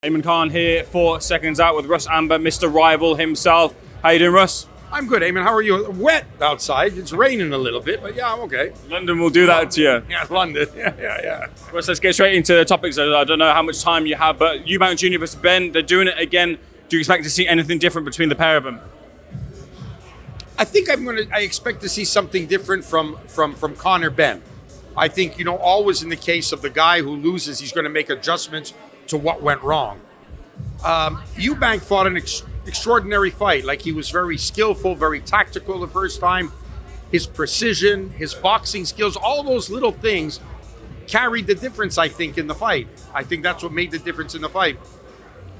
Eamon Khan here, 4 seconds out with Russ Anber, Mr. Rival himself. How you doing, Russ? I'm good, Eamon. How are you? Wet outside. It's raining a little bit, but yeah, I'm okay. London will do that to you. Yeah, London. Yeah. Russ, let's get straight into the topics. I don't know how much time you have, but Eubank Jr. versus Ben, they're doing it again. Do you expect to see anything different between the pair of them? I think I expect to see something different from Conor Ben. I think, always in the case of the guy who loses, he's going to make adjustments to what went wrong. Eubank fought an extraordinary fight. Like, he was very skillful, very tactical the first time. His precision, his boxing skills, all those little things carried the difference, I think, in the fight. I think that's what made the difference in the fight.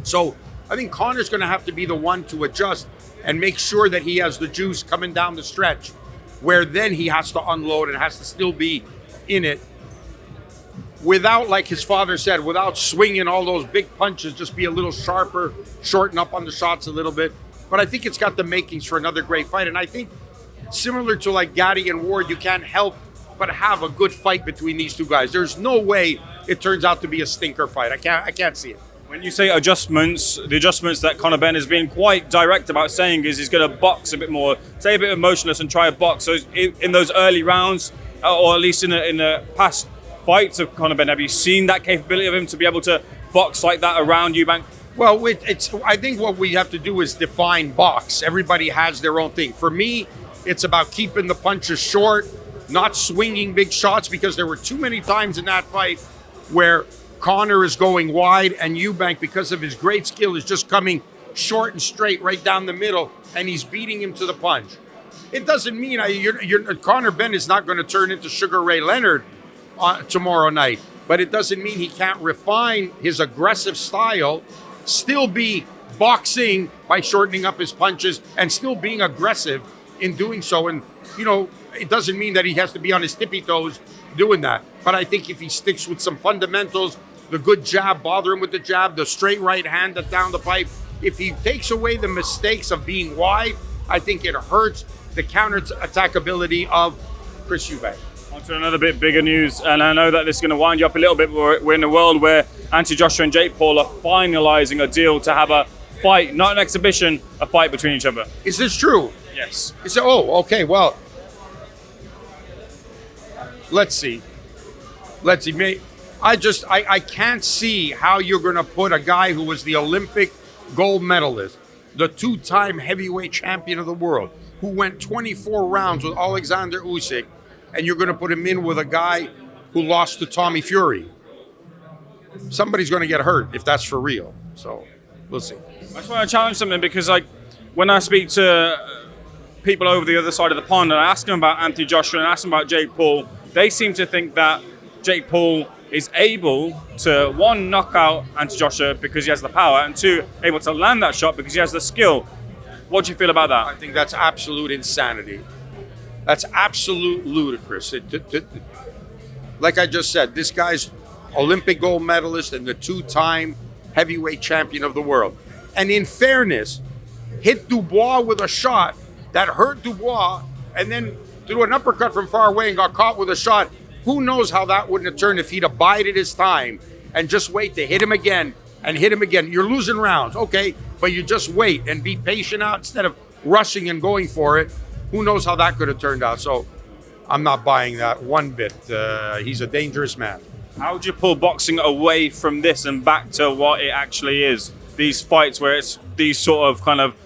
So I think Conor's going to have to be the one to adjust and make sure that he has the juice coming down the stretch, where then he has to unload and has to still be in it without, like his father said, without swinging all those big punches, just be a little sharper, shorten up on the shots a little bit. But I think it's got the makings for another great fight. And I think similar to like Gatti and Ward, you can't help but have a good fight between these two guys. There's no way it turns out to be a stinker fight. I can't see it. When you say adjustments, the adjustments that Conor Ben has been quite direct about saying is he's going to box a bit more, stay a bit emotionless and try a box. So in those early rounds, or at least in the past fights of Conor Ben, have you seen that capability of him to be able to box like that around Eubank? Well, I think what we have to do is define box. Everybody has their own thing. For me, it's about keeping the punches short, not swinging big shots, because there were too many times in that fight where Conor is going wide and Eubank, because of his great skill, is just coming short and straight right down the middle, and he's beating him to the punch. It doesn't mean Conor Ben is not going to turn into Sugar Ray Leonard tomorrow night, but it doesn't mean he can't refine his aggressive style, still be boxing by shortening up his punches and still being aggressive in doing so. And it doesn't mean that he has to be on his tippy toes doing that, but I think if he sticks with some fundamentals, the good jab, bother him with the jab, the straight right hand that's down the pipe, if he takes away the mistakes of being wide, I think it hurts the counter-attack ability of Chris Eubank. On to another bit bigger news, and I know that this is going to wind you up a little bit. We're in a world where Anthony Joshua and Jake Paul are finalizing a deal to have a fight, not an exhibition, a fight between each other. Is this true? Yes. Okay, well, let's see. I can't see how you're going to put a guy who was the Olympic gold medalist, the two-time heavyweight champion of the world, who went 24 rounds with Alexander Usyk, and you're going to put him in with a guy who lost to Tommy Fury. Somebody's going to get hurt if that's for real. So we'll see. I just want to challenge something, because when I speak to people over the other side of the pond and I ask them about Anthony Joshua and I ask them about Jake Paul, they seem to think that Jake Paul is able to, one, knock out Anthony Joshua because he has the power, and two, able to land that shot because he has the skill. What do you feel about that? I think that's absolute insanity. That's absolute ludicrous. Like I just said, this guy's Olympic gold medalist and the two-time heavyweight champion of the world. And in fairness, hit Dubois with a shot that hurt Dubois, and then threw an uppercut from far away and got caught with a shot. Who knows how that wouldn't have turned if he'd abided his time and just wait to hit him again and hit him again. You're losing rounds, okay, but you just wait and be patient out instead of rushing and going for it. Who knows how that could have turned out? So I'm not buying that one bit. He's a dangerous man. How would you pull boxing away from this and back to what it actually is? These fights where it's these sort of kind of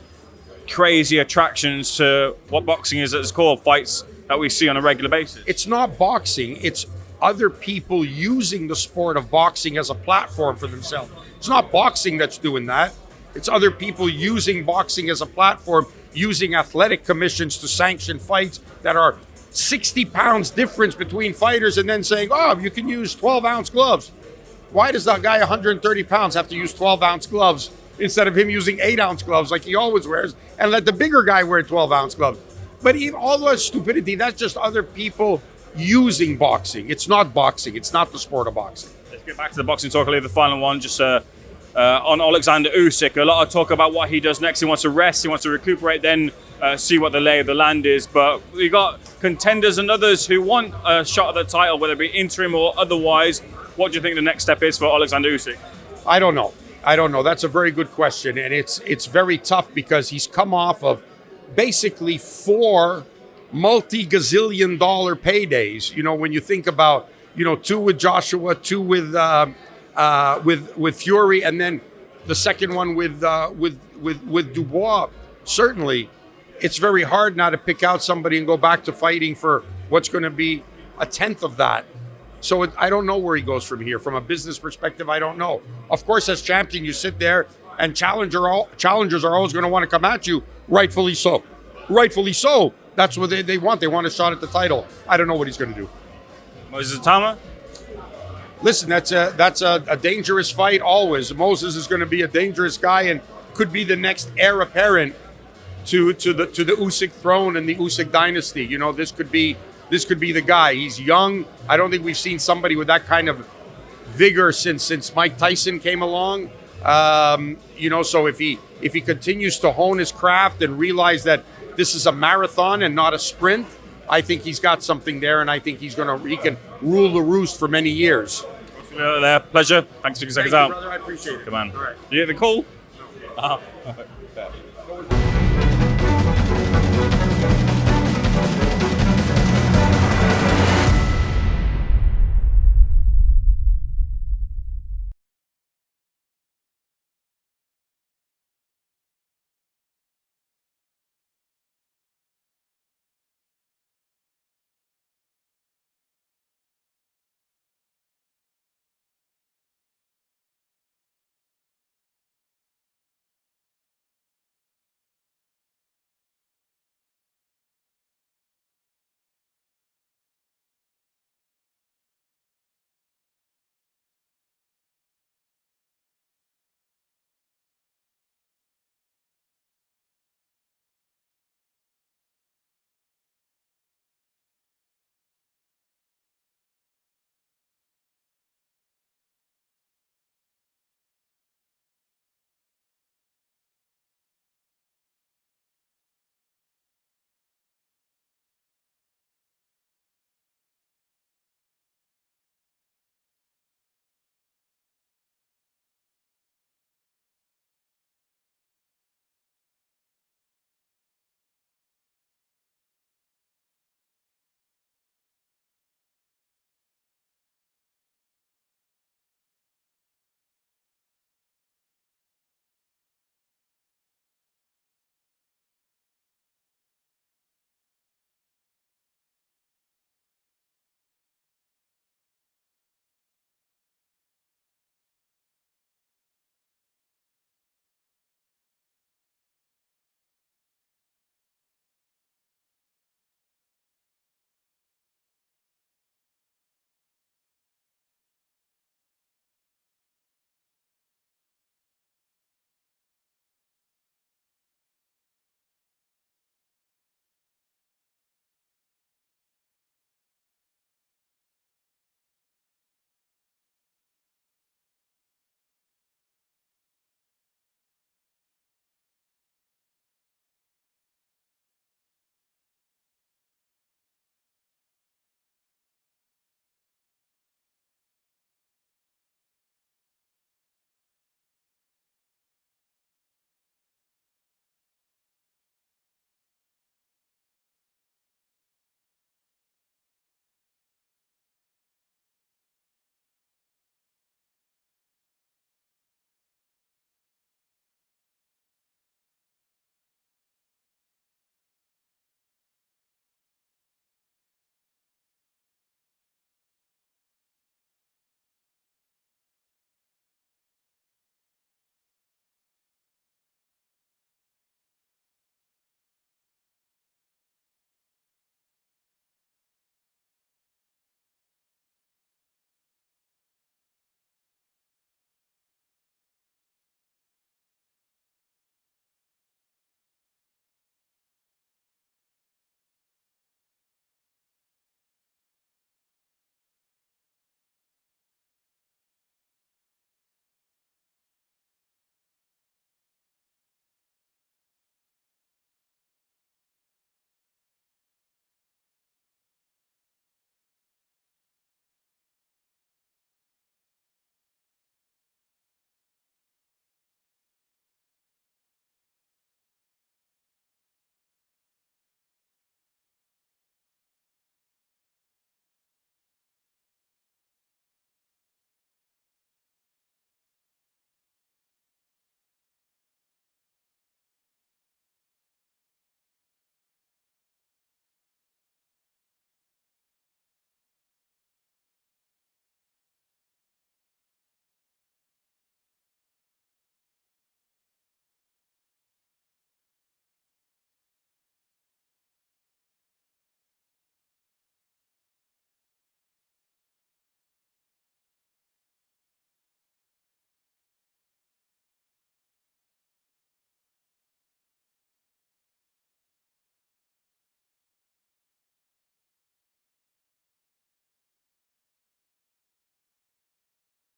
crazy attractions to what boxing is at its core, fights that we see on a regular basis. It's not boxing. It's other people using the sport of boxing as a platform for themselves. It's not boxing that's doing that. It's other people using boxing as a platform, using athletic commissions to sanction fights that are 60 pounds difference between fighters, and then saying, oh, you can use 12-ounce gloves. Why does that guy 130 pounds have to use 12-ounce gloves instead of him using 8-ounce gloves like he always wears, and let the bigger guy wear 12-ounce gloves? But even all that stupidity, that's just other people using boxing. It's not boxing. It's not the sport of boxing. Let's get back to the boxing talk. I'll leave the final one just on Alexander Usyk. A lot of talk about what he does next. He wants to rest. He wants to recuperate, then see what the lay of the land is. But we got contenders and others who want a shot at the title, whether it be interim or otherwise. What do you think the next step is for Alexander Usyk? I don't know. I don't know. That's a very good question, and it's very tough because he's come off of basically 4 multi-gazillion dollar paydays. You know, when you think about, you know, 2 with Joshua, 2 with Fury, and then the second one with Dubois. Certainly, it's very hard now to pick out somebody and go back to fighting for what's going to be a tenth of that. So I don't know where he goes from here. From a business perspective, I don't know. Of course, as champion, you sit there, and challengers are always going to want to come at you. Rightfully so. Rightfully so. That's what they want. They want a shot at the title. I don't know what he's going to do. Moses Tama? Listen, that's a dangerous fight always. Moses is going to be a dangerous guy and could be the next heir apparent to the Usyk throne and the Usyk dynasty. You know, this could be the guy. He's young. I don't think we've seen somebody with that kind of vigor since Mike Tyson came along. You know, so if he continues to hone his craft and realize that this is a marathon and not a sprint, I think he's got something there, and I think he can rule the roost for many years. Pleasure. Thanks for checking us out. Brother. I appreciate it. Come on. All right. You get the call? No.